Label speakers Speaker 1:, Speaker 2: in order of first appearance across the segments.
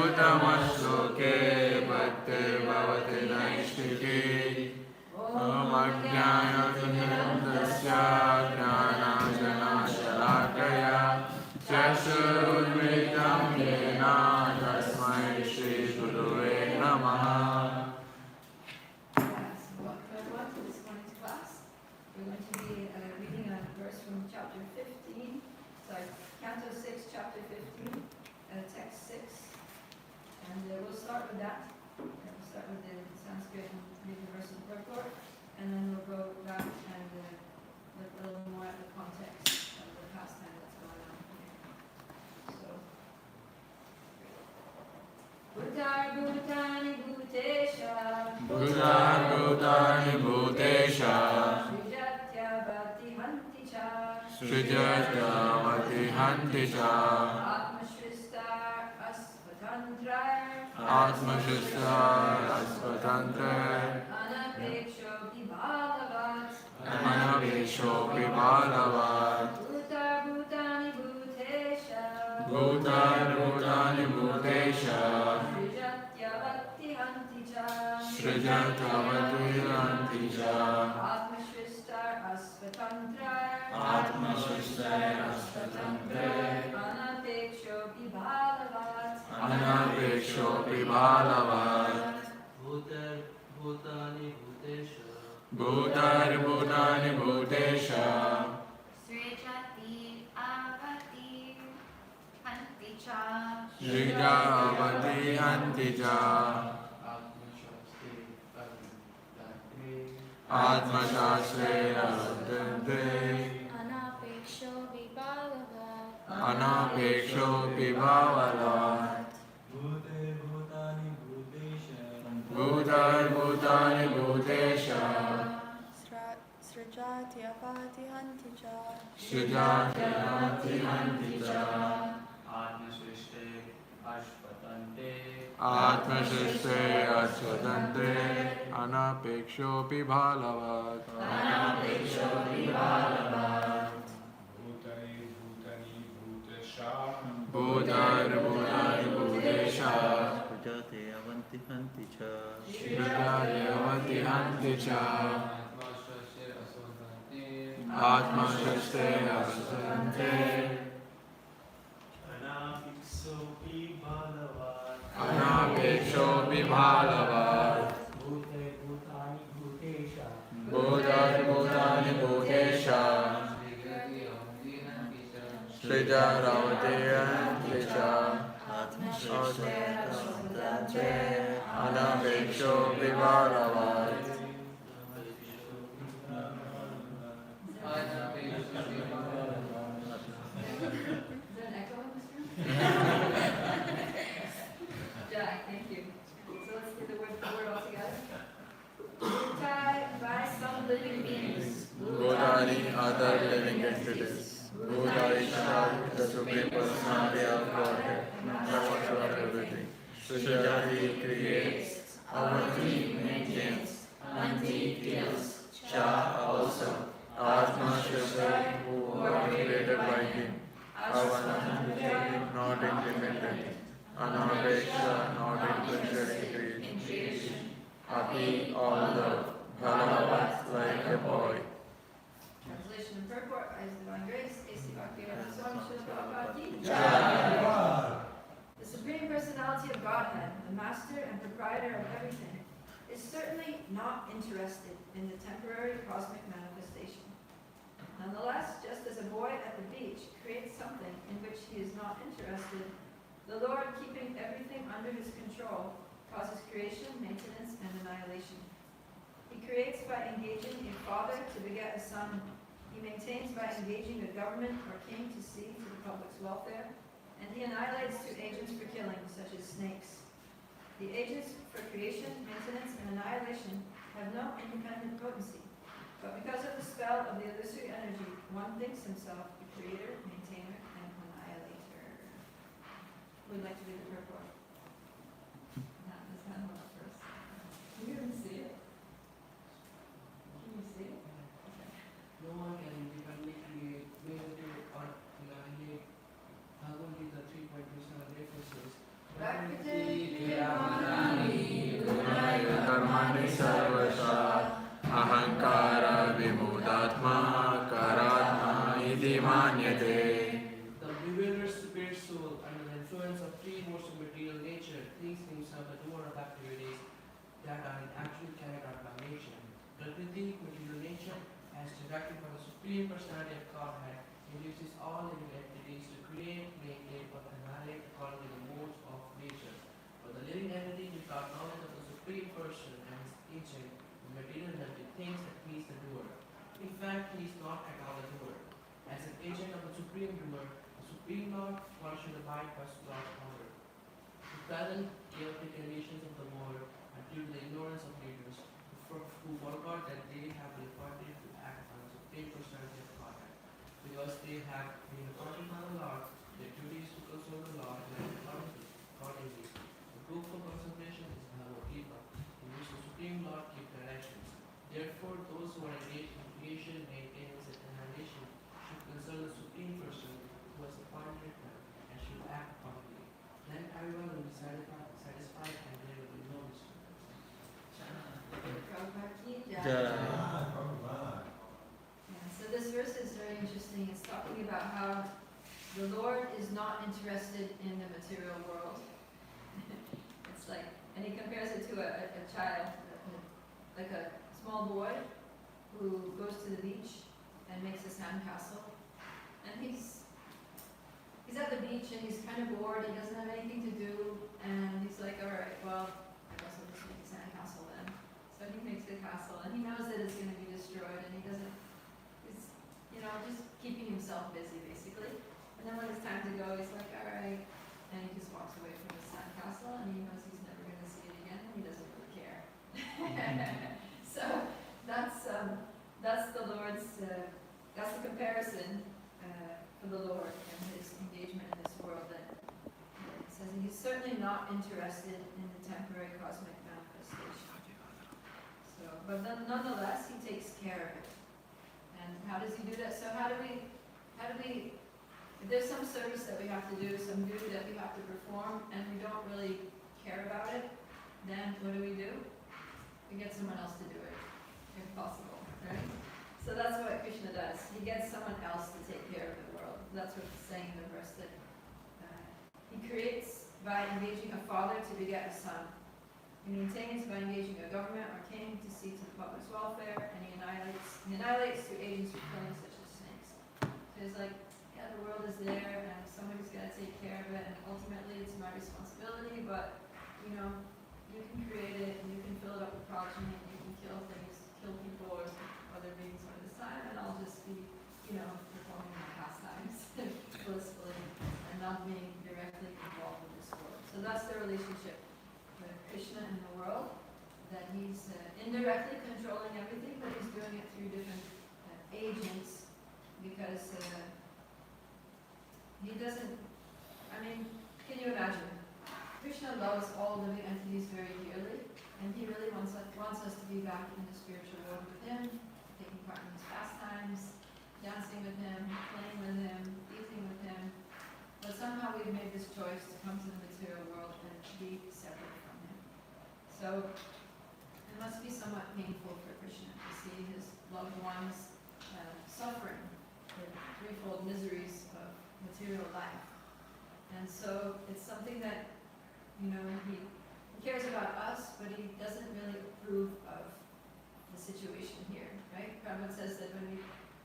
Speaker 1: उत्तमश्लोके भक्तिर्भवति नैष्ठिकी ॐ अज्ञानतिमिरन्दस्य ज्ञानाञ्जनशलाकया चक्षुरुन्मिलितं येन तस्मै श्रीगुरुवे नमः.
Speaker 2: We're going to be reading a verse from chapter 15, sorry, Canto 6, chapter 15, text 6. And we'll start with that. We'll start with the Sanskrit and read the verse in purport. And then we'll go back and look a little more at the context of the pastime that's going on here. So, Bhutar Bhutani Bhutesha
Speaker 1: Bhutar Bhutani Bhutesha
Speaker 2: Srijatyavati Hanti Cha
Speaker 1: Srijatyavati Hanti Cha
Speaker 2: Atmashristar Asvatantrar
Speaker 1: Atmashristar Asvatantrar
Speaker 2: Anapeksho Vibhalavat
Speaker 1: Anapeksho Vibhalavat
Speaker 2: Bhutar Bhutani Bhutesha
Speaker 1: Bhutar Bhutani Bhutesha
Speaker 2: Srijatyavati Hanti Cha
Speaker 1: Srijatyavati Hanti Cha
Speaker 2: Atmashristar Asvatantrar
Speaker 1: Atmashristar Asvatantrar
Speaker 2: Anapeksho Vibhalavat
Speaker 1: Anapeksho Vibhalavat
Speaker 3: Bhutar Bhutani Bhutesha
Speaker 1: Bhutar Bhutani Bhutesha
Speaker 4: Srijati avati hanti cha
Speaker 1: Srijavati Hanti Cha Atmashastre Aruddhante
Speaker 4: anapeksho vibhalavat
Speaker 1: Anapeksho Vibhalavat Bhutar Bhutani Bhutesha
Speaker 4: Srijatyavati hanti cha
Speaker 1: Srijatyavati Hanti Cha
Speaker 3: Atmasrishte Ashpatante
Speaker 1: Atmashastre Asvatante Anapeksho Vibhalavat
Speaker 2: Anapeksho Vibhalavat
Speaker 1: Bhutar Bhutani Bhutesha
Speaker 5: Srijatyavati hanti cha
Speaker 1: Srijatyavati Hanti Cha
Speaker 3: Atmasrishte
Speaker 1: Atmashastre
Speaker 3: Ashpatante
Speaker 1: Asvatante
Speaker 3: Anapikso Vibhalavat
Speaker 1: Anapeksho Vibhalavat
Speaker 3: Bhutar Bhutani Bhutesha
Speaker 1: Bhutar Bhutani Bhutesha Srijaravati Hanti Cha
Speaker 5: Atmashastre
Speaker 1: Anapeksho Vibhalavat
Speaker 2: Is there an echo in this room? Jack, thank you. So let's get the word all together. Bhutai by some living beings.
Speaker 1: Bhutani, other living entities. Bhuta Ishvara, the Supreme Personality of Godhead, Master of everything. Srijati creates, Avanti maintains, Hanti kills, Cha also, Atma Shastra, who are created by him, Avana, not independent, Anapeksha, not interested in creation, Api, although, Bhalavat, like a boy.
Speaker 2: Translation and purport by His Divine Grace, A.C. Bhaktivedanta Swami Srila Prabhupada Ki Jai. The Supreme Personality of Godhead, the Master and Proprietor of everything, is certainly not interested in the temporary cosmic manifestation. Nonetheless, just as a boy at the beach creates something in which he is not interested, the Lord, keeping everything under his control, causes creation, maintenance, and annihilation. He creates by engaging a father to beget a son. He maintains by engaging a government or king to see to the public's welfare. And he annihilates through agents for killing, such as snakes. The agents for creation, maintenance, and annihilation have no independent potency. But because of the spell of the illusory energy, one thinks himself the creator, maintainer, and annihilator. Who would like to read the purport? Not this hand one up first. Can you even see it? Can you see it? Okay.
Speaker 6: No one can independently create, meditate, or annihilate. Bhagavad Gita 3.27 references.
Speaker 2: Back
Speaker 1: सर्वशा अहंकारा विमूढात्मा कारात्मा इति मन्यते.
Speaker 6: The bewildered spirit soul, under the influence of three modes of material nature, thinks himself the doer of activities that are actually carried out by nature. Prakriti, material nature, as directed by the Supreme Personality of Godhead, induces all living entities to create, maintain, or annihilate according to the modes of nature. But the living entity, without knowledge of the Supreme Person and his agent, the material entity thinks that he is the doer. In fact, he is not at all the doer. As an agent of the Supreme Doer, the Supreme Lord, one should abide by Lord's order. The present chaotic conditions of the world are due to the ignorance of leaders who forgot that they have been appointed to act on the Supreme Personality of Godhead. Because they have been appointed by the Lord, their duty is to console the Lord and act accordingly. The fruitful concentration is Bhagavad Gita, in which the Supreme Lord gives directions. Therefore, those who are engaged in creation, maintenance, and annihilation should consult the Supreme Person who has appointed them and should act accordingly. Then everyone will be satisfied and there will be no disturbance.
Speaker 2: Prabhupada ki jai.
Speaker 5: Jai.
Speaker 2: Yeah, so this verse is very interesting. It's talking about how the Lord is not interested in the material world. It's like, and he compares it to a child, like a small boy who goes to the beach and makes a sandcastle. And he's at the beach and he's kind of bored. He doesn't have anything to do, and he's like, all right, well, I guess I'll just make a sandcastle then. So he makes a castle, and he knows that it's going to be destroyed, and he doesn't. He's, just keeping himself busy basically. And then when it's time to go, he's like, all right, and he just walks away from his sandcastle, and he knows he's never going to see it again, and he doesn't really care. So that's the Lord's. That's the comparison for the Lord and his engagement in this world. That it says he's certainly not interested in the temporary cosmic manifestation. So, but nonetheless, he takes care of it. And how does he do that? So how do we? If there's some service that we have to do, some duty that we have to perform, and we don't really care about it, then what do? We get someone else to do it, if possible, right? So that's what Krishna does. He gets someone else to take care of the world. That's what it's saying in the verse that he creates by engaging a father to beget a son. He maintains by engaging a government or king to see to the public's welfare, and he annihilates through agents who killing such as snakes. So it's like, yeah, the world is there, and somebody's got to take care of it, and ultimately it's my responsibility, but, you can create it, and you can fill it up with progeny, and you can kill people or other beings for this time, and I'll just be, performing my pastimes blissfully and not being directly involved in this world. So that's the relationship with Krishna and the world, that he's indirectly controlling everything, but he's doing it through different agents, because he doesn't, can you imagine? Krishna loves all living entities very dearly, and he really wants us to be back in the spiritual world with him, taking part in his pastimes, dancing with him, playing with him, eating with him. But somehow we've made this choice to come to the material world and be separate from him. So it must be somewhat painful for Krishna to see his loved ones suffering the threefold miseries of material life. And so it's something that, he cares about us, but he doesn't really approve of the situation here, right? Prabhupada says that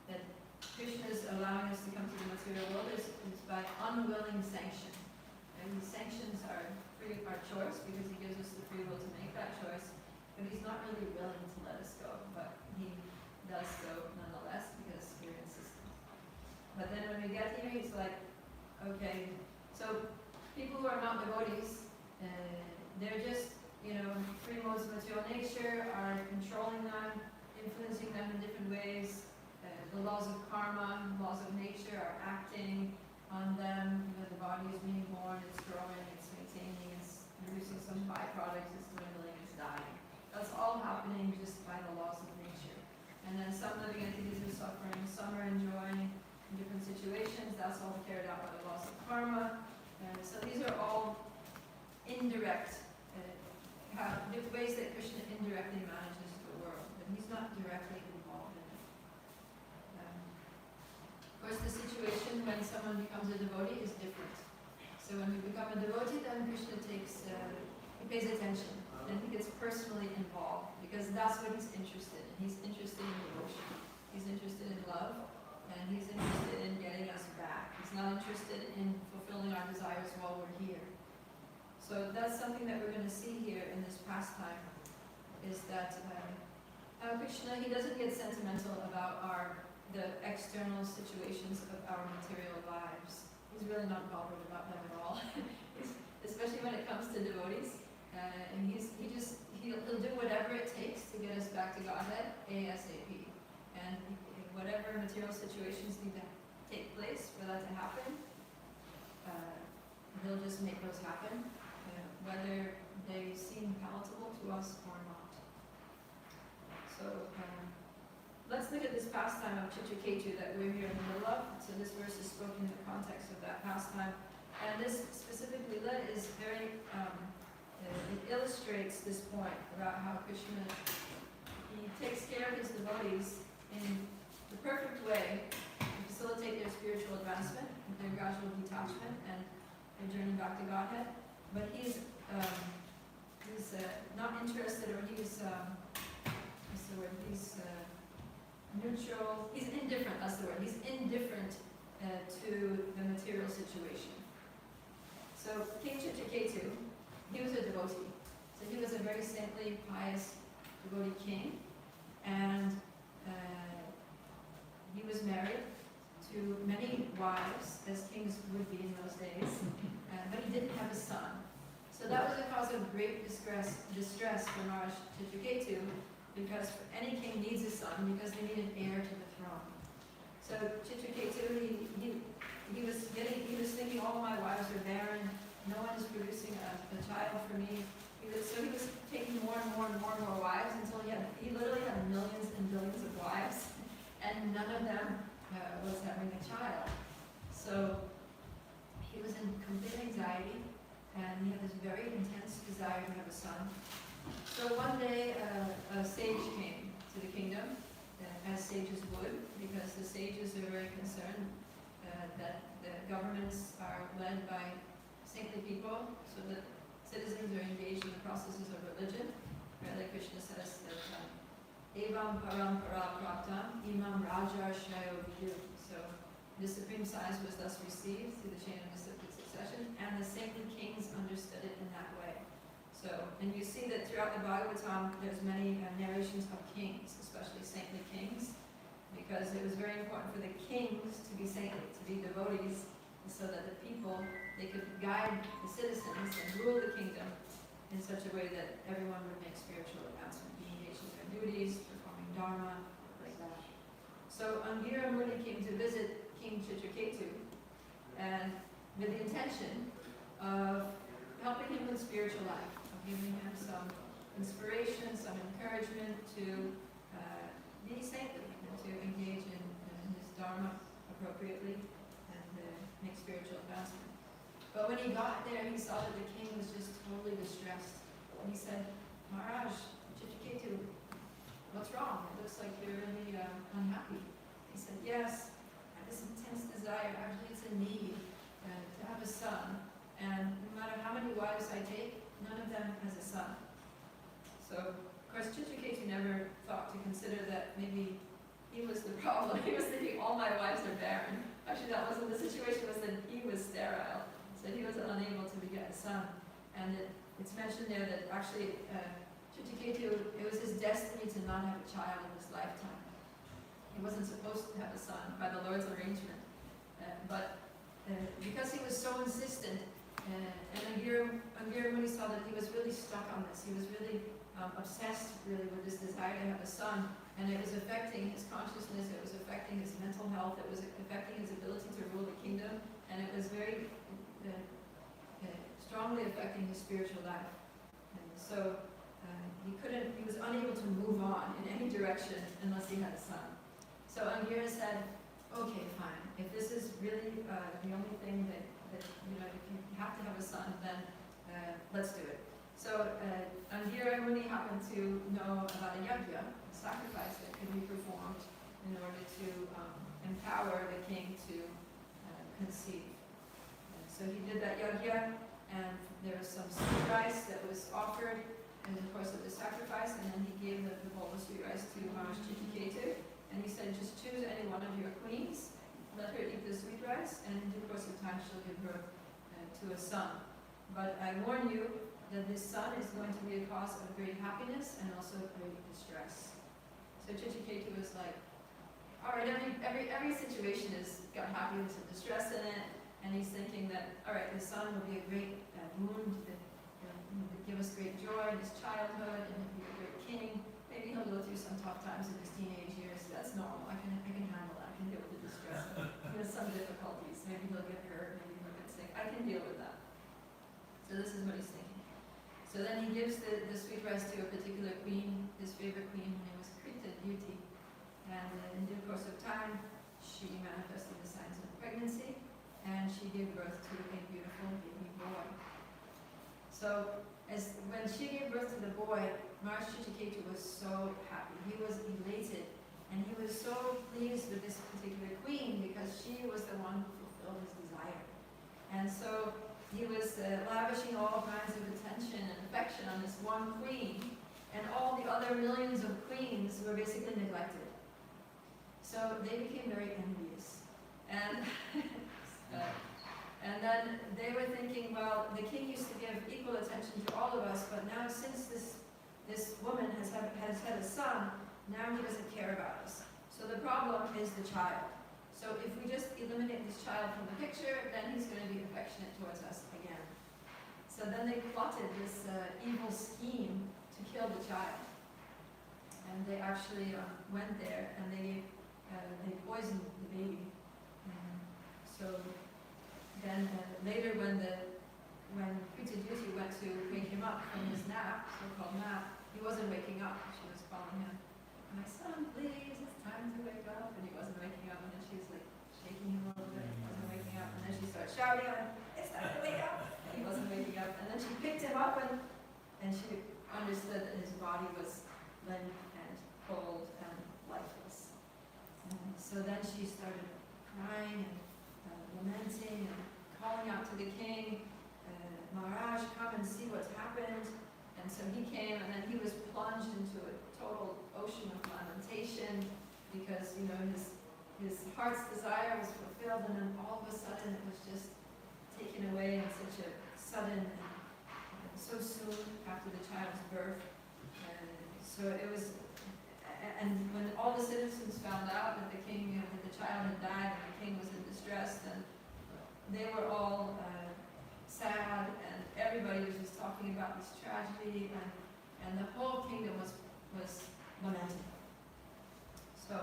Speaker 2: that Krishna is allowing us to come to the material world is by unwilling sanction. And he sanctions our choice because he gives us the free will to make that choice, but he's not really willing to let us go, but he does so nonetheless because we're insistent. But then when we get here, he's like, okay, so people who are not devotees, they're just, three modes of material nature are controlling them, influencing them in different ways. The laws of karma, laws of nature are acting on them. The body is being born, it's growing, it's maintaining, it's producing some byproducts, it's dwindling, it's dying. That's all happening just by the laws of nature. And then some living entities are suffering, some are enjoying in different situations. That's all carried out by the laws of karma. So these are all indirect how the ways that Krishna indirectly manages the world, but he's not directly involved in it. Of course, the situation when someone becomes a devotee is different. So when we become a devotee, then Krishna he pays attention, and he gets personally involved, because that's what he's interested in. He's interested in devotion. He's interested in love, and he's interested in getting us back. He's not interested in fulfilling our desires while we're here. So that's something that we're going to see here in this pastime, is that Krishna, he doesn't get sentimental about the external situations of our material lives. He's really not bothered about them at all, especially when it comes to devotees. And he'll do whatever it takes to get us back to Godhead ASAP. And whatever material situations need to take place for that to happen, he'll just make those happen, whether they seem palatable to us or not. So let's look at this pastime of Chitraketu that we're here in the middle of. So this verse is spoken in the context of that pastime. And this specific lila is very, it illustrates this point about how Krishna, he takes care of his devotees in the perfect way to facilitate their spiritual advancement, their gradual detachment, and their journey back to Godhead. But he's not interested, or he's, what's the word, he's neutral, he's indifferent, that's the word, he's indifferent to the material situation. So King Chitraketu, he was a devotee. So he was a very saintly, pious devotee king, and he was married to many wives, as kings would be in those days, but he didn't have a son. So that was a cause of great distress for Maharaj Chitraketu, because any king needs a son, because they need an heir to the throne. So Chitraketu, he was thinking, all my wives are barren, no one is producing a child for me. So he was taking more and more wives, until he literally had millions and billions of wives, and none of them was having a child. So he was in complete anxiety, and he had this very intense desire to have a son. So one day a sage came to the kingdom, as sages would, because the sages are very concerned that the governments are led by saintly people, so that citizens are engaged in the processes of religion. Right, like Krishna says that Evam parampara praptam imam raja shayo vidu. So the supreme science was thus received through the chain of disciplic succession, and the saintly kings understood it in that way. So, and you see that throughout the Bhagavatam, there's many narrations of kings, especially saintly kings, because it was very important for the kings to be saintly, to be devotees, so that the people, they could guide the citizens and rule the kingdom in such a way that everyone would make spiritual advancement, be engaged in their duties, performing dharma, like that. So Angira Muni came to visit King Chitraketu, and with the intention of helping him with spiritual life, of giving him some inspiration, some encouragement to be saintly and to engage in his dharma appropriately and make spiritual advancement. But when he got there, he saw that the king was just totally distressed. And he said, Maharaj, Chitraketu, what's wrong? It looks like you're really unhappy. He said, yes, I have this intense desire. Actually, it's a need to have a son. And no matter how many wives I take, none of them has a son. So, of course, Chitraketu never thought to consider that maybe he was the problem. He was thinking, all my wives are barren. Actually, that wasn't the situation. It was that he was sterile. So he was unable to beget a son. And it's mentioned there that actually Chitraketu, it was his destiny to not have a child in his lifetime. He wasn't supposed to have a son by the Lord's arrangement. But because he was so insistent, and Angira Muni saw that he was really stuck on this. He was really obsessed really with this desire to have a son, and it was affecting his consciousness, it was affecting his mental health, it was affecting his ability to rule the kingdom, and it was very strongly affecting his spiritual life. And so he was unable to move on in any direction unless he had a son. So Angira said, okay, fine. If this is really the only thing that if you have to have a son, then let's do it. So So Angira Muni happened to know about a yajna, a sacrifice that could be performed in order to empower the king to conceive. And so he did that yajna, and there was some sweet rice that was offered in the course of the sacrifice, and then he gave the bowl of sweet rice to Maharaj Chittiketu, and he said, just choose any one of your queens, let her eat the sweet rice, and in due course of time she'll give birth to a son. But I warn you that this son is going to be a cause of great happiness and also great distress. So Chittiketu was like, all right, every situation has got happiness and distress in it, and he's thinking that, all right, the son will be a great boon, that would give us great joy in his childhood, and he'll be a great king. Maybe he'll go through some tough times in his teenage years. That's normal. I can handle that. I can deal with the distress. He has some difficulties. Maybe he'll get hurt. Maybe he'll get sick. I can deal with that. So this is what he's thinking. So then he gives the sweet rice to a particular queen, his favorite queen. Her name was Krita, beauty. And in due course of time, she manifested the signs of pregnancy, and she gave birth to a beautiful baby boy. So when she gave birth to the boy, Maharaj Chittiketu was so happy. He was elated, and he was so pleased with this particular queen because she was the one who fulfilled his desire. And so he was lavishing all kinds of attention and affection on this one queen, and all the other millions of queens were basically neglected. So they became very envious. And and then they were thinking, well, the king used to give equal attention to all of us, but now since this woman has had a son, now he doesn't care about us. So the problem is the child. So if we just eliminate this child from the picture, then he's going to be affectionate towards us again. So then they plotted this evil scheme to kill the child. And they actually went there and they poisoned the baby. So then later when Krita Duty went to wake him up from his nap, so-called nap, he wasn't waking up. She was calling him, my son, please, it's time to wake up. And he wasn't waking up, and then she was like shaking him a little bit, he wasn't waking up. And then she started shouting at him, it's time to wake up. And he wasn't waking up. And then she picked him up, and she understood that his body was limp and cold and lifeless. And so then she started crying and lamenting and calling out to the king, Maharaj, come and see what's happened. And so he came, and then he was plunged into a total ocean of lamentation because, you know, his heart's desire was fulfilled, and then all of a sudden it was just taken away in such a sudden and so soon after the child's birth. So it was, and when all the citizens found out that the king, that the child had died and the king was in distress, then they were all sad, and everybody was just talking about this tragedy, and the whole kingdom was lamenting. So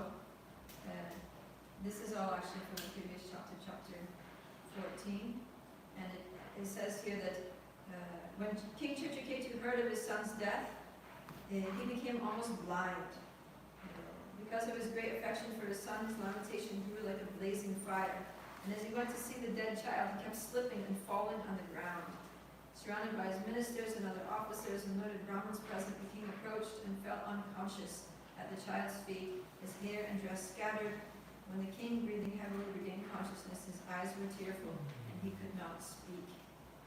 Speaker 2: this is all actually from the previous chapter, chapter 14, and it says here that when King Chittiketu heard of his son's death, he became almost blind. Because of his great affection for his son, his lamentation grew like a blazing fire. And as he went to see the dead child, he kept slipping and falling on the ground. Surrounded by his ministers and other officers and noted Brahmins present, the king approached and fell unconscious at the child's feet, his hair and dress scattered. When the king, breathing heavily, regained consciousness, his eyes were tearful, and he could not speak.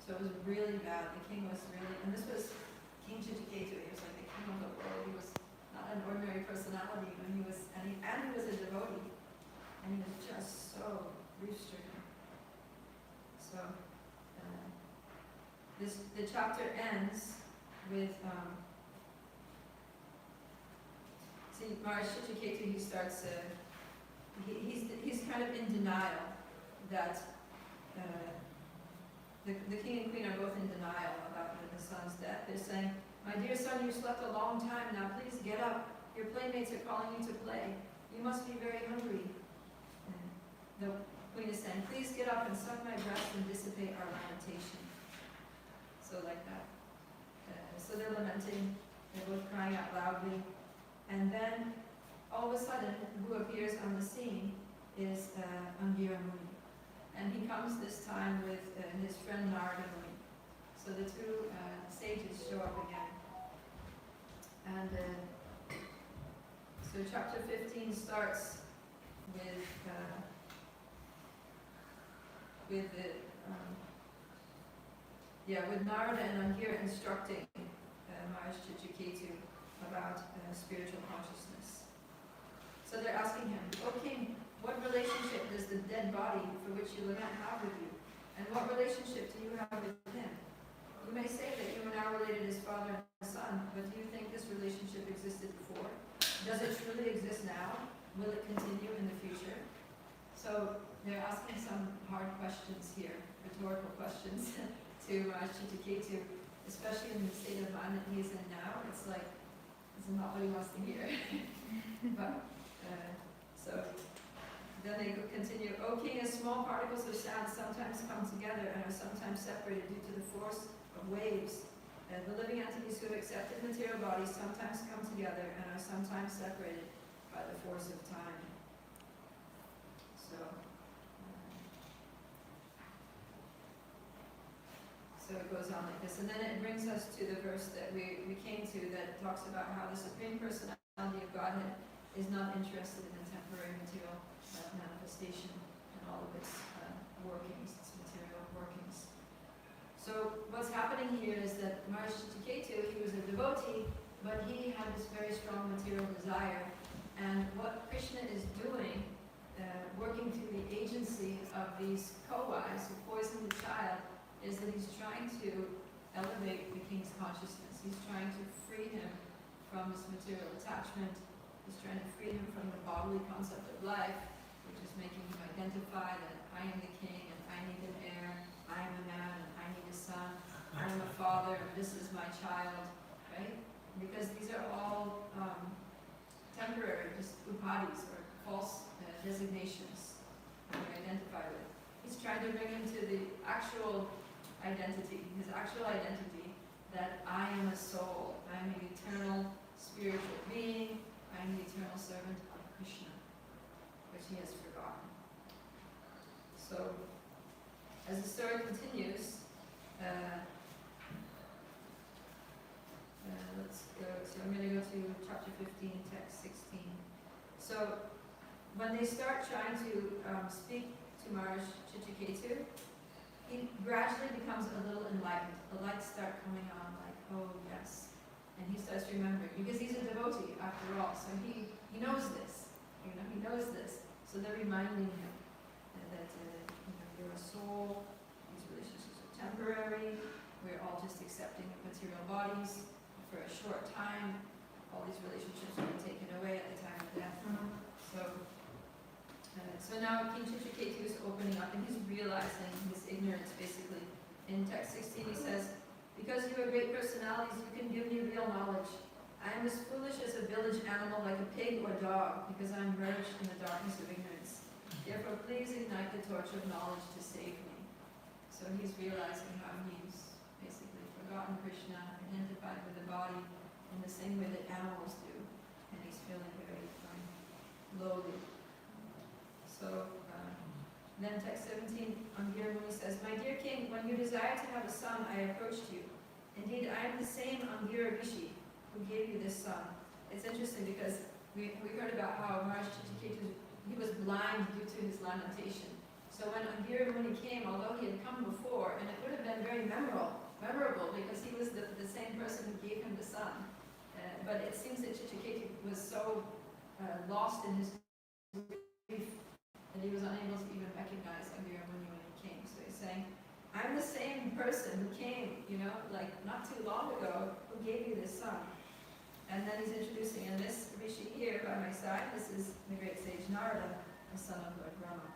Speaker 2: So it was really bad. The king was really, and this was King Chittiketu. He was like the king of the world. He was not an ordinary personality, and he was a devotee, and he was just so grief-stricken. So the chapter ends with see Maharaj Chittiketu. He starts. He's kind of in denial that the king and queen are both in denial about the son's death. They're saying, "My dear son, you slept a long time. Now please get up. Your playmates are calling you to play. You must be very hungry." And the queen is saying, "Please get up and suck my breast and dissipate our lamentation." So like that. So they're lamenting. They're both crying out loudly. And then all of a sudden, who appears on the scene is Angira Muni. And he comes this time with his friend Narada Muni. So the two sages show up again. And so chapter 15 starts with Narada and Angira instructing Maharaj Chichiketu about spiritual consciousness. So they're asking him, "O king, what relationship does the dead body for which you lament have with you? And what relationship do you have with him? You may say that you are now related as father and son, but do you think this relationship existed before? Does it truly exist now? Will it continue in the future?" So they're asking some hard questions here, rhetorical questions to Chichiketu, especially in the state of mind that he is in now. It's like, this is not what he wants to hear. But, so then they continue, "O king, as small particles of sound sometimes come together and are sometimes separated due to the force of waves, the living entities who have accepted material bodies sometimes come together and are sometimes separated by the force of time." So it goes on like this. And then it brings us to the verse that we came to that talks about how the Supreme Personality of Godhead is not interested in the temporary material manifestation and all of its workings, its material workings. So what's happening here is that Maharaj Chichiketu, he was a devotee, but he had this very strong material desire. And what Krishna is doing, working through the agency of these co-wives who poisoned the child, is that he's trying to elevate the king's consciousness. He's trying to free him from this material attachment. He's trying to free him from the bodily concept of life, which is making him identify that I am the king and I need an heir, I am a man and I need a son, I am a father and this is my child, right? Because these are all temporary, just upadis or false designations that we identify with. He's trying to bring him to the actual identity, his actual identity, that I am a soul, I am an eternal spiritual being, I am the eternal servant of Krishna, which he has forgotten. So, as the story continues, let's go, so I'm going to go to chapter 15, text 16. So, when they start trying to speak to Maharaj Chichiketu, he gradually becomes a little enlightened. The lights start coming on, like, oh yes. And he starts remembering, because he's a devotee after all, so he knows this. He knows this. So they're reminding him that you're a soul, these relationships are temporary, we're all just accepting material bodies for a short time. All these relationships will be taken away at the time of death. So now King Chichiketu is opening up and he's realizing his ignorance, basically. In text 16 he says, "Because you are great personalities, you can give me real knowledge. I am as foolish as a village animal like a pig or dog, because I am merged in the darkness of ignorance. Therefore please ignite the torch of knowledge to save me." So he's realizing how he's basically forgotten Krishna, identified with the body in the same way that animals do. And he's feeling very lowly. So then text 17, Angira Muni says, "My dear king, when you desired to have a son, I approached you. Indeed, I am the same Angira Rishi who gave you this son." It's interesting because we heard about how Maharaj Chichiketu, he was blind due to his lamentation. So when Angira Muni came, although he had come before, and it would have been very memorable because he was the same person who gave him the son. But it seems that Chichiketu was so lost in his grief that he was unable to even recognize Angira Muni when he came. So he's saying, I'm the same person who came, like not too long ago, who gave you this son. And then he's introducing, and this Rishi here by my side, this is the great sage Narada, the son of Lord Brahma.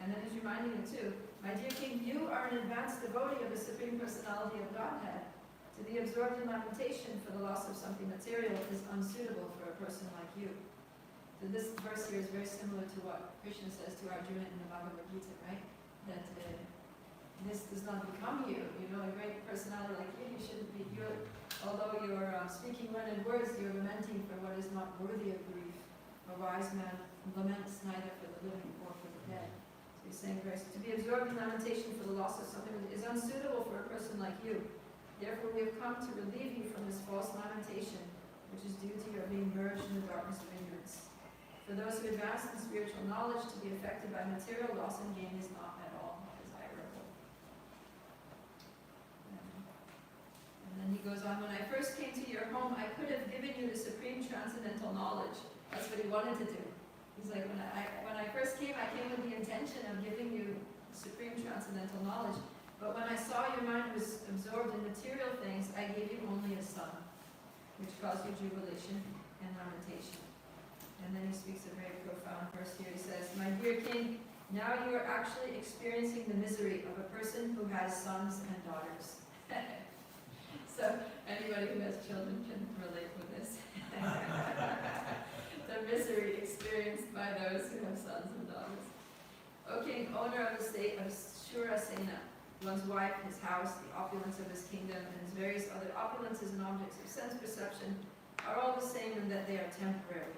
Speaker 2: And then he's reminding him too, "My dear king, you are an advanced devotee of the Supreme Personality of Godhead. To be absorbed in lamentation for the loss of something material is unsuitable for a person like you." So this verse here is very similar to what Krishna says to Arjuna in the Bhagavad Gita, right? That this does not become you. A great personality like you shouldn't be. Although you're speaking learned words, you're lamenting for what is not worthy of grief. A wise man laments neither for the living or for the dead. So He's saying, Grace, to be absorbed in lamentation for the loss of something is unsuitable for a person like you. Therefore, we have come to relieve you from this false lamentation, which is due to your being merged in the darkness of ignorance. For those who advance in spiritual knowledge, to be affected by material loss and gain is not at all desirable. And then he goes on, when I first came to your home, I could have given you the supreme transcendental knowledge. That's what he wanted to do. He's like, when I first came, I came with the intention of giving you supreme transcendental knowledge. But when I saw your mind was absorbed in material things, I gave you only a son, which caused you jubilation and lamentation. And then he speaks a very profound verse here. He says, my dear king, now you are actually experiencing the misery of a person who has sons and daughters. So anybody who has children can relate with this. The misery experienced by those who have sons and daughters. O king, owner of the state of Shurasena, one's wife, his house, the opulence of his kingdom, and his various other opulences and objects of sense perception are all the same in that they are temporary.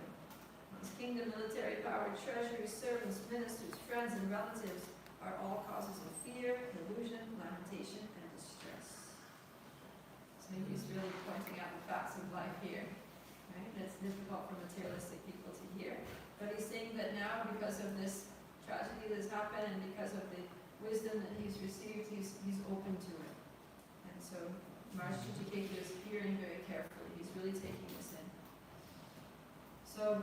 Speaker 2: One's kingdom, military power, treasury, servants, ministers, friends, and relatives are all causes of fear, illusion, lamentation, and distress. So he's really pointing out the facts of life here. Right? That's difficult for materialistic people to hear. But he's saying that now, because of this tragedy that's happened and because of the wisdom that he's received, he's open to it. And so Maharaj Chittiketu is hearing very carefully. He's really taking this in. So,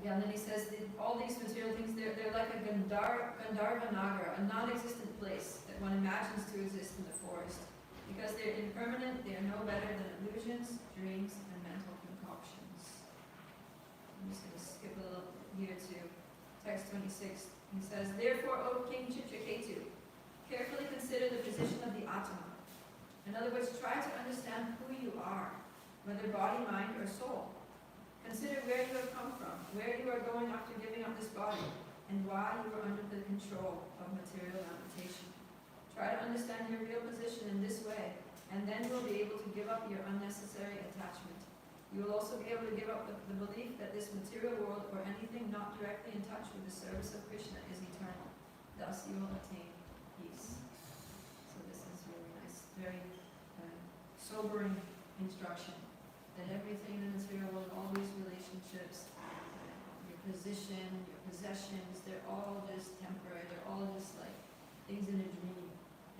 Speaker 2: and then he says that all these material things, they're like a Gandharva Nagara, a non-existent place that one imagines to exist in the forest. Because they're impermanent, they are no better than illusions, dreams, and mental concoctions. I'm just going to skip a little here to text 26. He says, therefore, O King Chitraketu, carefully consider the position of the Atma. In other words, try to understand who you are, whether body, mind, or soul. Consider where you have come from, where you are going after giving up this body, and why you are under the control of material lamentation. Try to understand your real position in this way, and then you will be able to give up your unnecessary attachment. You will also be able to give up the belief that this material world or anything not directly in touch with the service of Krishna is eternal. Thus you will attain peace. So this is really nice, very sobering instruction. That everything in the material world, all these relationships, your position, your possessions, they're all just temporary. They're all just like things in a dream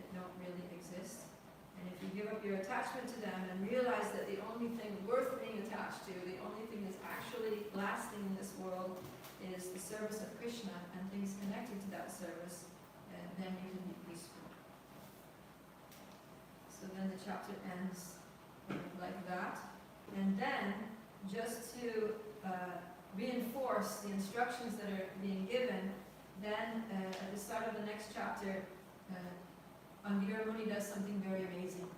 Speaker 2: that don't really exist. And if you give up your attachment to them and realize that the only thing worth being attached to, the only thing that's actually lasting in this world is the service of Krishna and things connected to that service, then you can be peaceful. So then the chapter ends like that. And then, just to reinforce the instructions that are being given, then at the start of the next chapter, Angira Muni does something very amazing,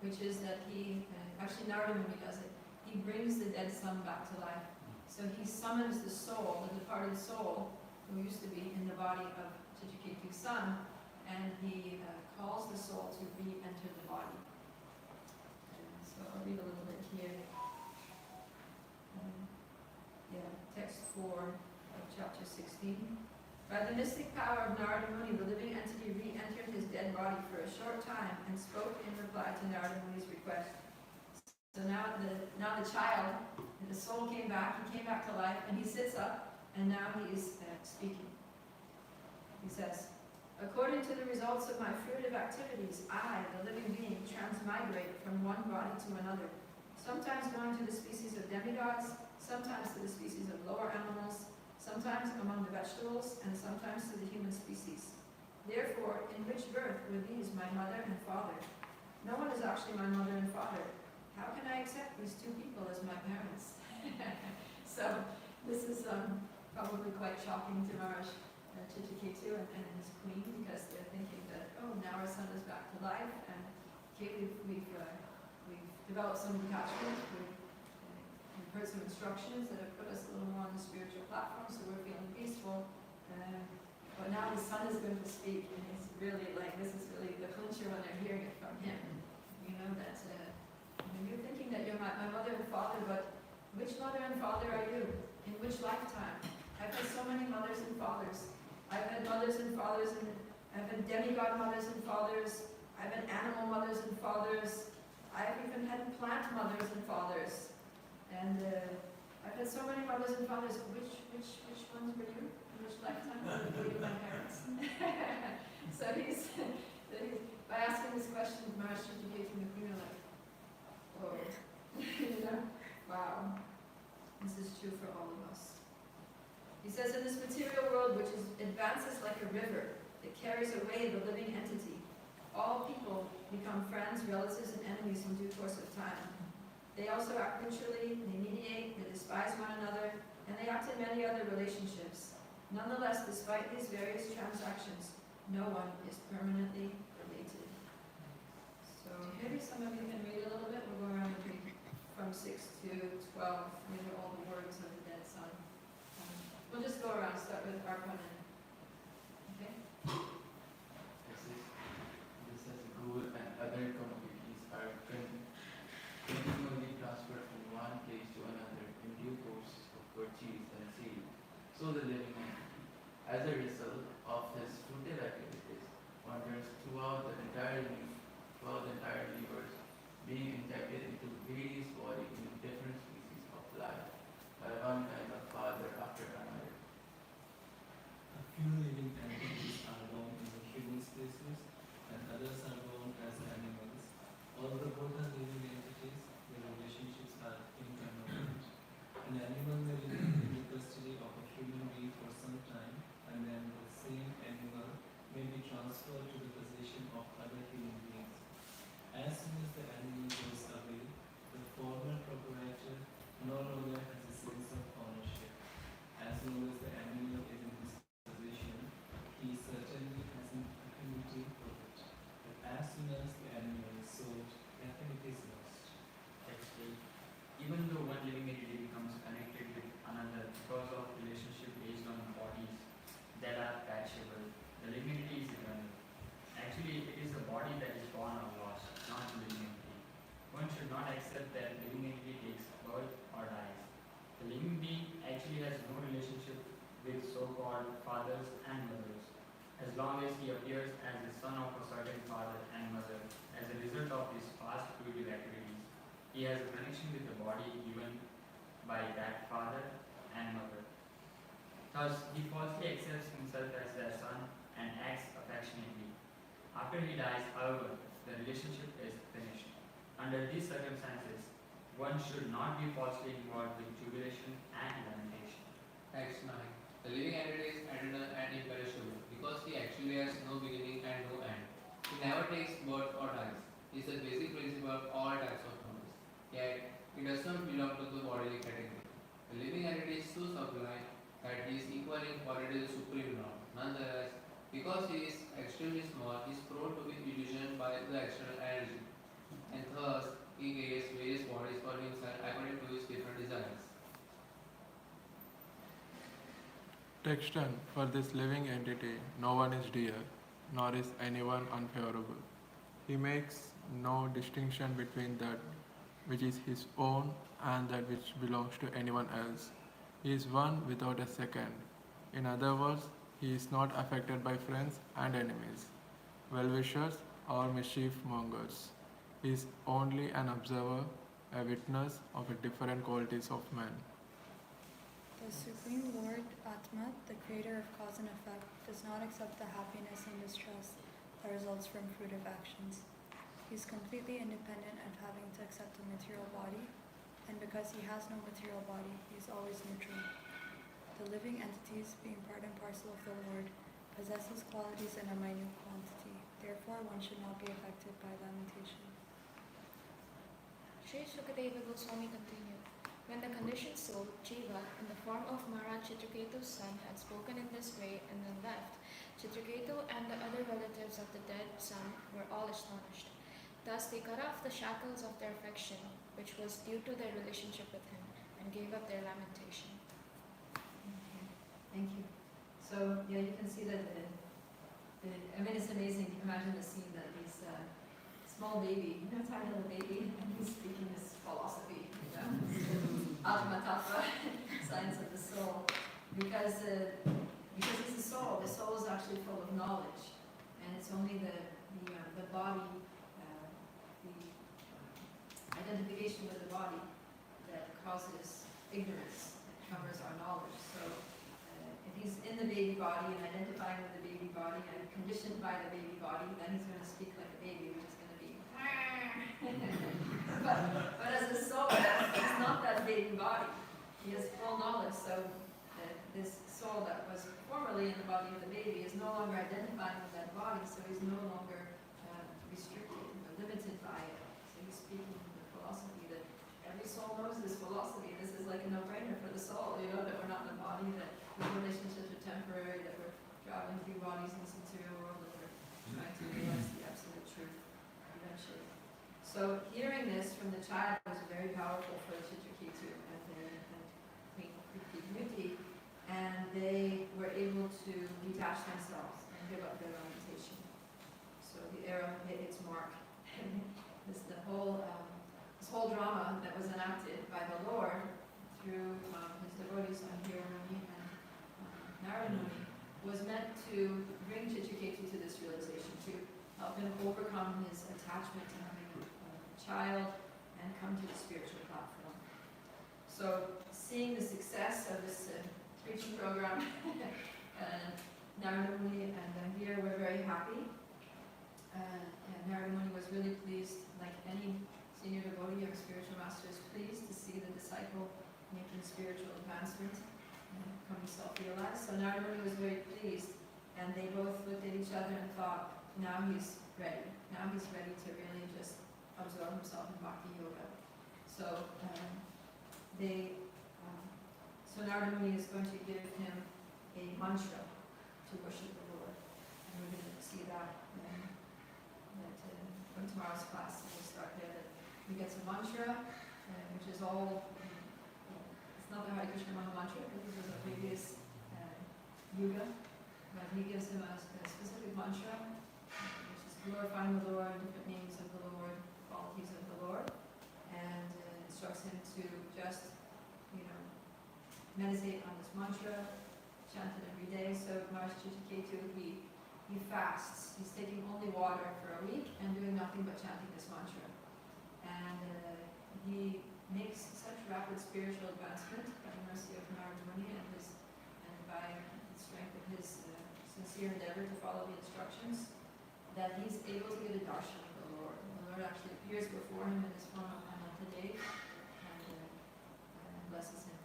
Speaker 2: which is that he, actually Narada Muni does it, he brings the dead son back to life. So he summons the soul, the departed soul, who used to be in the body of Chitraketu's son, and he calls the soul to re-enter the body. So I'll read a little bit here. Text 4 of chapter 16. By the mystic power of Narada Muni, the living entity re-entered his dead body for a short time and spoke in reply to Narada Muni's request. So now the child, the soul came back, he came back to life, and he sits up, and now he is speaking. He says, according to the results of my fruitive activities, I, the living being, transmigrate from one body to another, sometimes going to the species of demigods, sometimes to the species of lower animals, sometimes among the vegetables, and sometimes to the human species. Therefore, in which birth were these my mother and father? No one is actually my mother and father. How can I accept these two people as my parents? So, this is probably quite shocking to Maharaj Chittiketu and his queen, because they're thinking that, oh, now our son is back to life, and okay, we've developed some detachment, we've heard some instructions that have put us a little more on the spiritual platform, so we're feeling peaceful. But now his son is going to speak, and it's really like, this is really the clincher when they're hearing it from him. You know, that you're thinking that you're my mother and father, but which mother and father are you? In which lifetime? I've had so many mothers and fathers. I've had mothers and fathers, and I've had demigod mothers and fathers. I've had animal mothers and fathers. I've even had plant mothers and fathers. And I've had so many mothers and fathers. Which ones were you? In which lifetime were you my parents? So he's by asking this question, Maharaj Chittagate and the Queen are like, oh, you know, wow. This is true for all of us. He says, in this material world, which advances like a river that carries away the living entity, all people become friends, relatives, and enemies in due course of time. They also act mutually, they mediate, they despise one another, and they act in many other relationships. Nonetheless, despite these various transactions, no one is permanently related. So maybe some of you can read a little bit. We'll go around and read from 6 to 12, maybe all the words of the dead son. We'll just go around, start with Arpanan. Okay?
Speaker 3: This is Guru and other communities are continually transferred from one place to another in due course of virtues and seed. So the living entity, as a result of his fruitive activities, wanders throughout the entire universe, being injected into various bodies in different species of life by one kind of father after another.
Speaker 7: A few living entities are born in the human species and others are born as animals. Although both are living entities, their relationships are interdependent. An animal may live in the custody of a human being for some time, and then the same animal may be transferred to the possession of other human beings. As soon as the animal goes away, the former proprietor no longer has a sense of ownership. As long as the animal is in his possession, he certainly has an affinity for it. But as soon as the animal is sold, the affinity is lost.
Speaker 3: Actually, even though one living entity becomes connected with another because of relationship based on bodies that are perishable, the living entity is eternal. Actually, it is the body that is born or lost, not the living entity. One should not accept that living entity takes birth or dies. The living being actually has no relationship with so-called fathers and mothers, as long as he appears as the son of a certain father and mother. As a result of his past fruitive activities, he has a connection with the body given by that father and mother. Thus, he falsely accepts himself as their son and acts affectionately. After he dies, however, the relationship is finished. Under these circumstances, one should not be falsely involved with jubilation and lamentation.
Speaker 8: Text 9. The living entity is eternal and imperishable because he actually has no beginning and no end. He never takes birth or dies. He is the basic principle of all types of knowledge. Yet, he does not belong to the bodily category. The living entity is so sublime that he is equal in quality to the Supreme Lord. Nonetheless, because he is extremely small, he is prone to be illusioned by the external energy, and thus he creates various bodies for himself according to his different desires.
Speaker 1: Text 10. For this living entity, no one is dear, nor is anyone unfavorable. He makes no distinction between that which is his own and that which belongs to anyone else. He is one without a second. In other words, he is not affected by friends and enemies, well-wishers or mischief mongers. He is only an observer, a witness of the different qualities of men.
Speaker 4: The Supreme Lord, Atma, the creator of cause and effect, does not accept the happiness and distress that results from fruitive actions. He is completely independent of having to accept a material body, and because he has no material body, he is always neutral. The living entities, being part and parcel of the Lord, possess his qualities in a minute quantity. Therefore, one should not be affected by lamentation.
Speaker 9: Sri Sukadeva Goswami continued. When the conditioned soul, Jiva, in the form of Maharaj Chitraketu's son, had spoken in this way and then left, Chitraketu and the other relatives of the dead son were all astonished. Thus they cut off the shackles of their affection, which was due to their relationship with him, and gave up their lamentation.
Speaker 2: Okay. Thank you. So, yeah, you can see that I mean, it's amazing. Imagine the scene that this small baby, tiny little baby, and he's speaking this philosophy, Atma Tattva, science of the soul. Because he's the soul only the body, the identification with the body that causes ignorance, that covers our knowledge. So if he's in the baby body and identifying with the baby body and conditioned by the baby body, then he's going to speak like a baby, which is going to be but as a soul, it's not that baby body. He has full knowledge, so this soul that was formerly in the body of the baby is no longer identifying with that body, so he's no longer restricted or limited by it. So he's speaking the philosophy that every soul knows this philosophy. This is like a no-brainer for the soul, you know, that we're not in the body, that the relationships are temporary, that we're traveling through bodies in this material world, that we're trying to realize the absolute truth eventually. So hearing this from the child was very powerful for Chitraketu and Queen Priti, and they were able to detach themselves and give up their orientation. So the arrow hit its mark. This whole drama that was enacted by the Lord through his devotees Angiramuni and Naramuni was meant to bring Chitraketu to this realization, to help him overcome his attachment to having a child and come to the spiritual platform. So seeing the success of this preaching program, Narada Muni and Angira were very happy. And Narada Muni was really pleased, like any senior devotee or spiritual master is pleased to see the disciple making spiritual advancement and becoming self-realized. So Narada Muni was very pleased, and they both looked at each other and thought, now he's ready. Now he's ready to really just absorb himself in Bhakti Yoga. So so Narada Muni is going to give him a mantra to worship the Lord. And we're going to see that from tomorrow's class. We'll start there. That he gets a mantra, which is all, it's not the Hare Krishna Maha Mantra, because this was a previous yuga, but he gives him a specific mantra, which is glorifying the Lord, different names of the Lord, qualities of the Lord, and instructs him to just, meditate on this mantra, chant it every day. So Maharaj Chitraketu, he fasts. He's taking only water for a week and doing nothing but chanting this mantra. And he makes such rapid spiritual advancement by the mercy of Narada Muni and by the strength of his sincere endeavor to follow the instructions, that he's able to get a darshan of the Lord. And the Lord actually appears before him in this form of Ananta Dev and blesses him.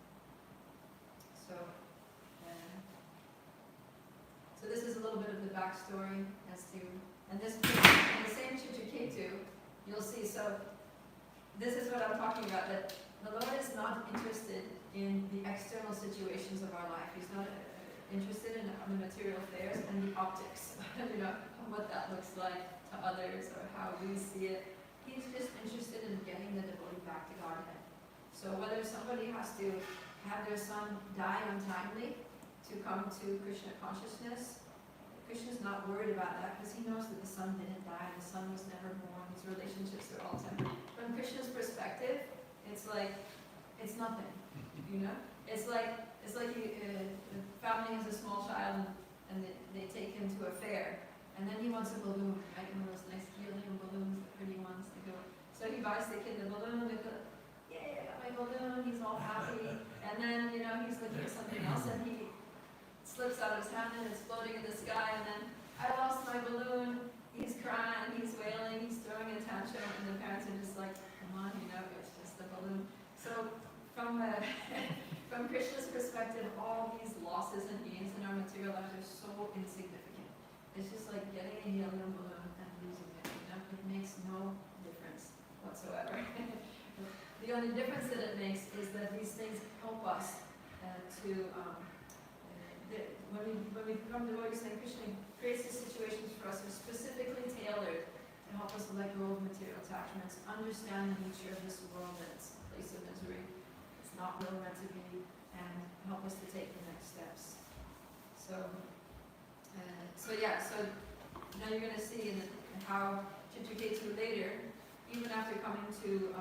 Speaker 2: So this is a little bit of the backstory as to, and the same Chitraketu, you'll see. So this is what I'm talking about, that the Lord is not interested in the external situations of our life. He's not interested in the material affairs and the optics, what that looks like to others or how we see it. He's just interested in getting the devotee back to Godhead. So whether somebody has to have their son die untimely to come to Krishna consciousness, Krishna's not worried about that because he knows that the son didn't die, the son was never born, his relationships are all temporary. From Krishna's perspective, it's like, it's nothing, It's like the family has a small child and they take him to a fair, and then he wants a balloon, right? One of those nice helium balloons, the pretty ones to go. So he buys the kid the balloon, I got my balloon, he's all happy. And then, he's looking at something else and he slips out of his hand and it's floating in the sky, and then, I lost my balloon, he's crying, he's wailing, he's throwing a tantrum, and the parents are just like, come on, it's just a balloon. So from Krishna's perspective, all these losses and gains in our material lives are so insignificant. It's just like getting a helium balloon and losing it. It makes no difference whatsoever. The only difference that it makes is that these things help us when we become devotees, then Krishna creates these situations for us that are specifically tailored to help us let go of material attachments, understand the nature of this world, that it's a place of misery, it's not really meant to be, and help us to take the next steps. So now you're going to see how Chitraketu later, even after coming to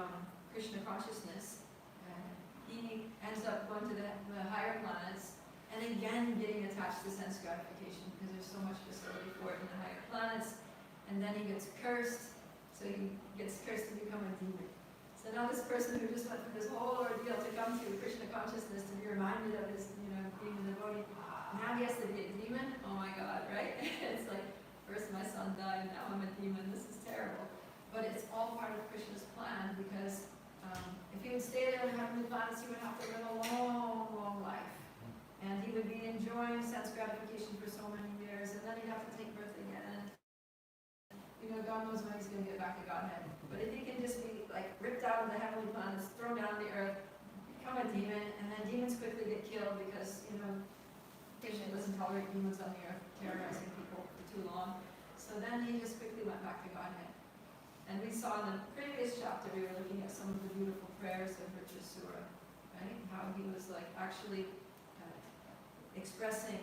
Speaker 2: Krishna consciousness, he ends up going to the higher planets and again getting attached to sense gratification because there's so much facility for it in the higher planets. And then he gets cursed, so he gets cursed to become a demon. So now this person who just went through this whole ordeal to come to Krishna consciousness, to be reminded of his, being a devotee, now he has to be a demon? Oh my God, right? It's like, first my son died, now I'm a demon, this is terrible. But it's all part of Krishna's plan because if he would stay there in the heavenly planets, he would have to live a long, long life. And he would be enjoying sense gratification for so many years, and then he'd have to take birth again. God knows when he's going to get back to Godhead. But if he can just be like ripped out of the heavenly planets, thrown down the earth, become a demon, and then demons quickly get killed because, Krishna doesn't tolerate demons on the earth terrorizing people for too long. So then he just quickly went back to Godhead. And we saw in the previous chapter, we were looking at some of the beautiful prayers of Vritsasura, right? How he was like actually expressing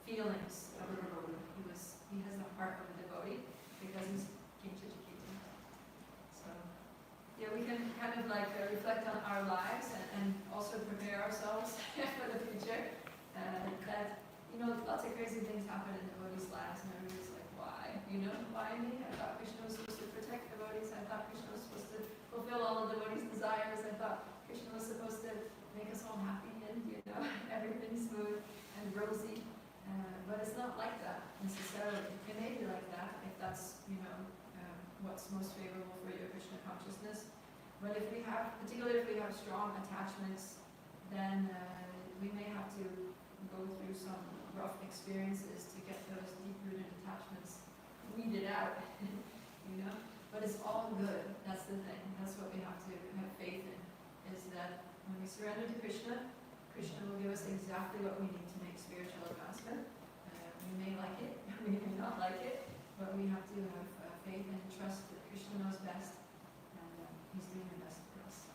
Speaker 2: feelings of a devotee. He has the heart of a devotee because he's King Chitraketu. So, yeah, we can kind of like reflect on our lives and also prepare ourselves for the future. That, lots of crazy things happen in devotees' lives, and everybody's like, why? Why me? I thought Krishna was supposed to protect devotees. I thought Krishna was supposed to fulfill all the devotees' desires. I thought Krishna was supposed to make us all happy and, everything smooth and rosy. But it's not like that necessarily. It may be like that if that's, what's most favorable for your Krishna consciousness. But particularly if we have strong attachments, then we may have to go through some rough experiences to get those deep-rooted attachments weeded out, But it's all good. That's the thing. That's what we have to have faith in, is that when we surrender to Krishna, Krishna will give us exactly what we need to make spiritual advancement. We may like it, we may not like it, but we have to have faith and trust that Krishna knows best, and he's doing the best for us.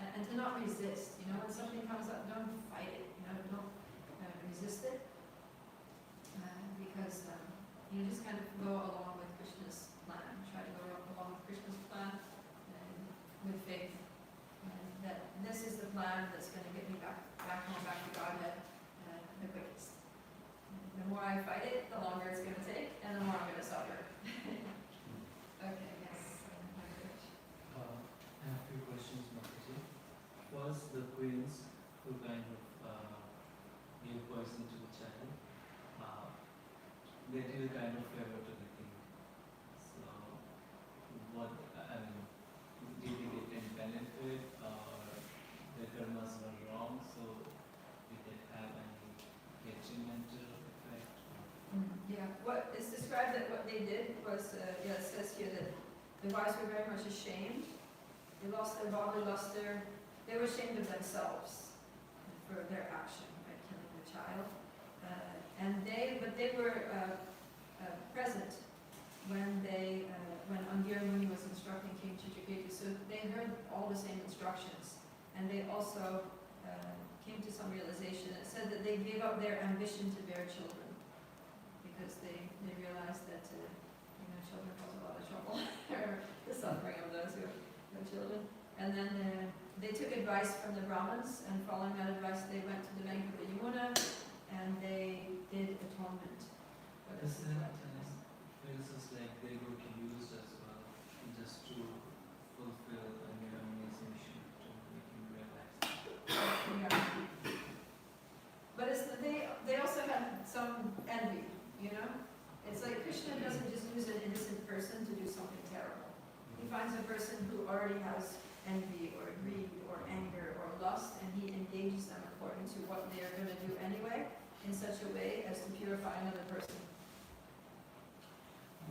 Speaker 2: And to not resist, when something comes up, don't fight it, don't resist it, because you just kind of go along with Krishna's plan, try to go along with Krishna's plan with faith, and that this is the plan that's going to get me back home, back to Godhead the quickest. The more I fight it, the longer it's going to take, and the more I'm going to suffer. Okay, yes.
Speaker 7: I have a few questions, Mataji. First, the queens who kind of gave poison to the child, they did a kind of favor to the king. So, did they get any benefit, or their karmas were wrong, so did they have any detrimental effect?
Speaker 2: Yeah, what is described that what they did was, it says here that the wives were very much ashamed. They lost their bodily luster. They were ashamed of themselves for their action by killing the child. But they were present when Angira Muni was instructing King Chitraketu. So they heard all the same instructions, and they also came to some realization. It said that they gave up their ambition to bear children because they realized that children cause a lot of trouble, or the suffering of those who have children. And then they took advice from the Brahmins, and following that advice, they went to the bank of the Yamuna, and they did atonement for this.
Speaker 7: For instance, like they got used as well, just to fulfill Muni's mission to make him realize.
Speaker 2: Yeah. But they also had some envy, It's like Krishna doesn't just use an innocent person to do something terrible. He finds a person who already has envy or greed or anger or lust, and he engages them according to what they are going to do anyway, in such a way as to purify another person.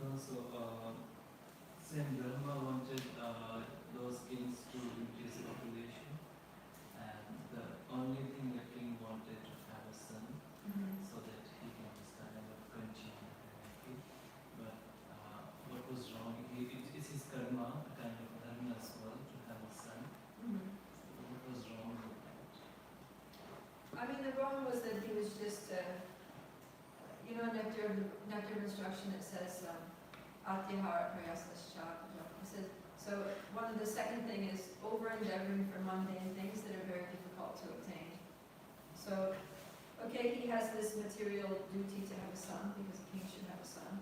Speaker 7: Also, same Brahma wanted those kings to increase population, and the only thing the king wanted to have a son, so that he can just kind of continue the hierarchy. But what was wrong? It's his karma, a kind of dharma as well, to have a son. What was wrong with that?
Speaker 2: The wrong was that he was just, in Nectar of Instruction it says, Atyahara Prayasascha. It says, so one of the second thing is over-endeavoring for mundane things that are very difficult to obtain. So, okay, he has this material duty to have a son because a king should have a son.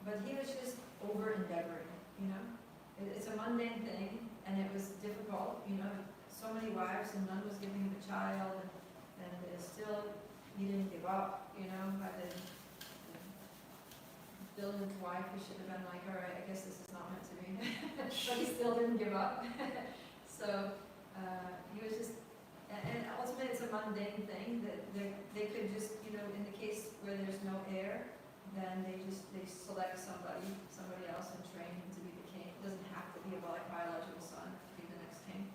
Speaker 2: But he was just over endeavoring, you know. It's a mundane thing, and it was difficult, you know. So many wives, and none was giving him a child, and still he didn't give up, you know. By the billionth wife, he should have been like, all right, I guess this is not meant to be. But he still didn't give up. So he was just, and ultimately it's a mundane thing that they could just, you know, in the case where there's no heir, then they select somebody else and train him to be the king. It doesn't have to be a biological son to be the next king.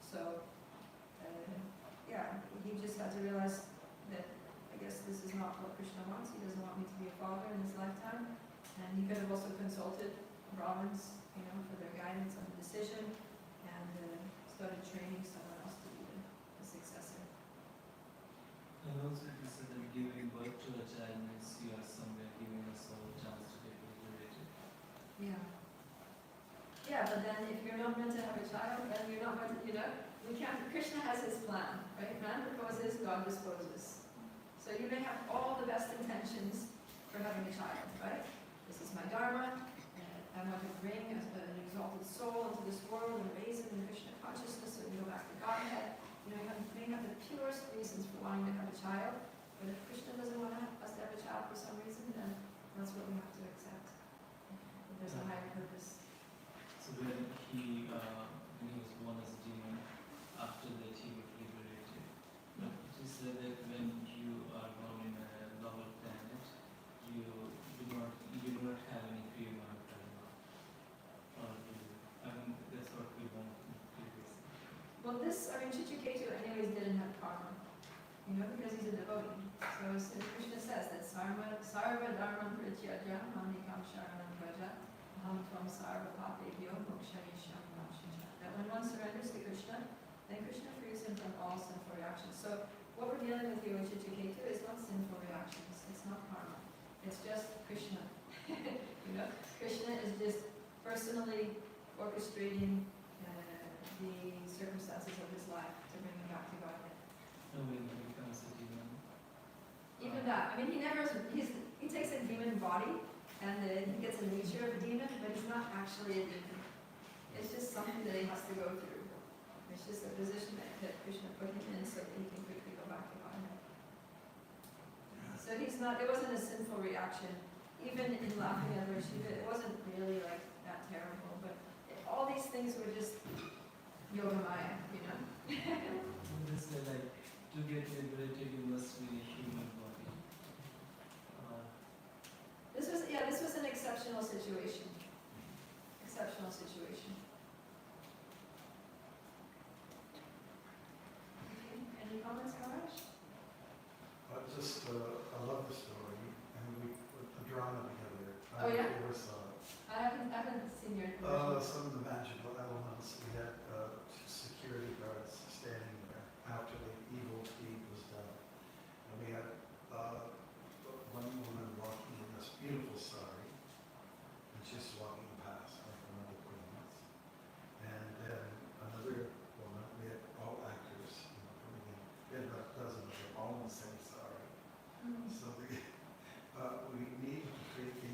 Speaker 2: So yeah, he just had to realize that I guess this is not what Krishna wants. He doesn't want me to be a father in his lifetime. And he could have also consulted Brahmins, you know, for their guidance on the decision, and started training someone else to be the successor.
Speaker 7: And also you said that giving birth to a child means you are somewhere giving a soul a chance to get liberated.
Speaker 2: Yeah. Yeah, but then if you're not meant to have a child, then you're not meant to, you know, we can't, Krishna has his plan, right? Man proposes, God disposes. So you may have all the best intentions for having a child, right? This is my dharma, and I want to bring an exalted soul into this world and raise it in Krishna consciousness so we go back to Godhead. You know, you may have the purest reasons for wanting to have a child, but if Krishna doesn't want us to have a child for some reason, then that's what we have to accept. But there's a higher purpose.
Speaker 7: So when he was born as a demon, after that he was liberated. But it is said that when you are born in a novel planet, you do not have any freedom of karma. Or do you? I mean, that's what we want previously.
Speaker 2: Well, Chitraketu anyways didn't have karma, you know, because he's a devotee. So Krishna says that sarva dharma prityaja mamikam sharanam praja aham tvam sarva papebhyo mokshayishyam vamshaja. That when one surrenders to Krishna, then Krishna frees him from all sinful reactions. So what we're dealing with here with Chitraketu is not sinful reactions, it's not karma, it's just Krishna. You know, Krishna is just personally orchestrating the circumstances of his life to bring him back to Godhead.
Speaker 7: No, when he becomes a demon.
Speaker 2: Even that, he takes a demon body and he gets a nature of a demon, but he's not actually a demon. It's just something that he has to go through. It's just a position that Krishna put him in so that he can quickly go back to Godhead. So it wasn't a sinful reaction. Even in laughing at Lord Shiva, it wasn't really like that terrible, but all these things were just yoga maya, you know.
Speaker 7: They say like to get liberated you must be a human body.
Speaker 2: This was an exceptional situation. Exceptional situation. Okay. Any comments, Maharaj?
Speaker 10: I love the story, and we put the drama together.
Speaker 2: Oh, yeah?
Speaker 10: Never saw it.
Speaker 2: I haven't seen your version.
Speaker 10: Some of the magical elements, we had security guards standing there after the evil deed was done. And we had one woman walking in this beautiful sari, and she's walking past like one of the queens. And then another woman, we had all actors, coming in. We had about a dozen of them, all in the same sari. So we needed to create the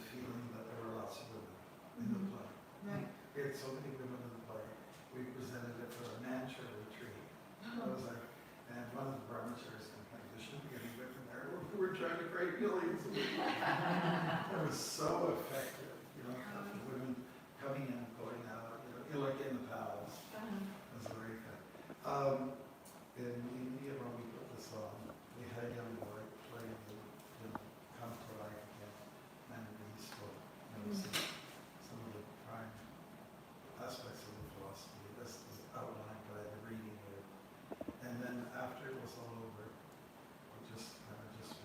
Speaker 10: feeling that there were lots of women in the play.
Speaker 2: Right.
Speaker 10: We had so many women in the play. We presented it for a mantra retreat. I was like, and one of the brahmacharis complained, there shouldn't be any women there. We're trying to create millions of women. It was so effective, the women coming in, going out, like in the palace. It was very effective. In India, when we put this on, we had a young boy playing come to life again, and he spoke. Some of the prime aspects of the philosophy. This is outlined by the reading here. And then after it was all over, we just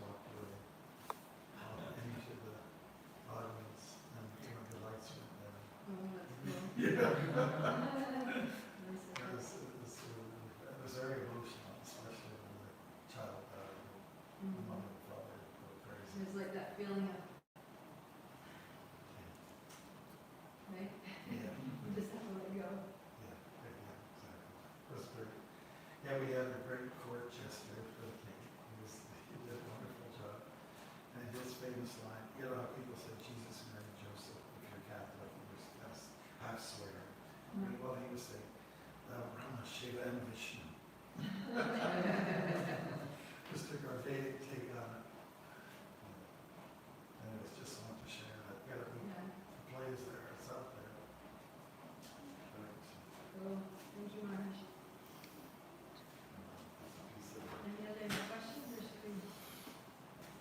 Speaker 10: walked away into the audience, and the lights went down. It was very emotional, especially when the child died. The mother and father go crazy.
Speaker 2: It was like that feeling of, right?
Speaker 10: Yeah.
Speaker 2: You just have to let go.
Speaker 10: Yeah, exactly. It was great.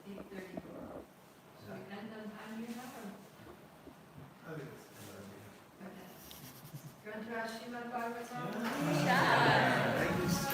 Speaker 2: 8:34. So we end on time here now, or?
Speaker 10: I think it's a good idea.
Speaker 2: Okay. Grandra Srimad Bhagavatam.
Speaker 10: Thank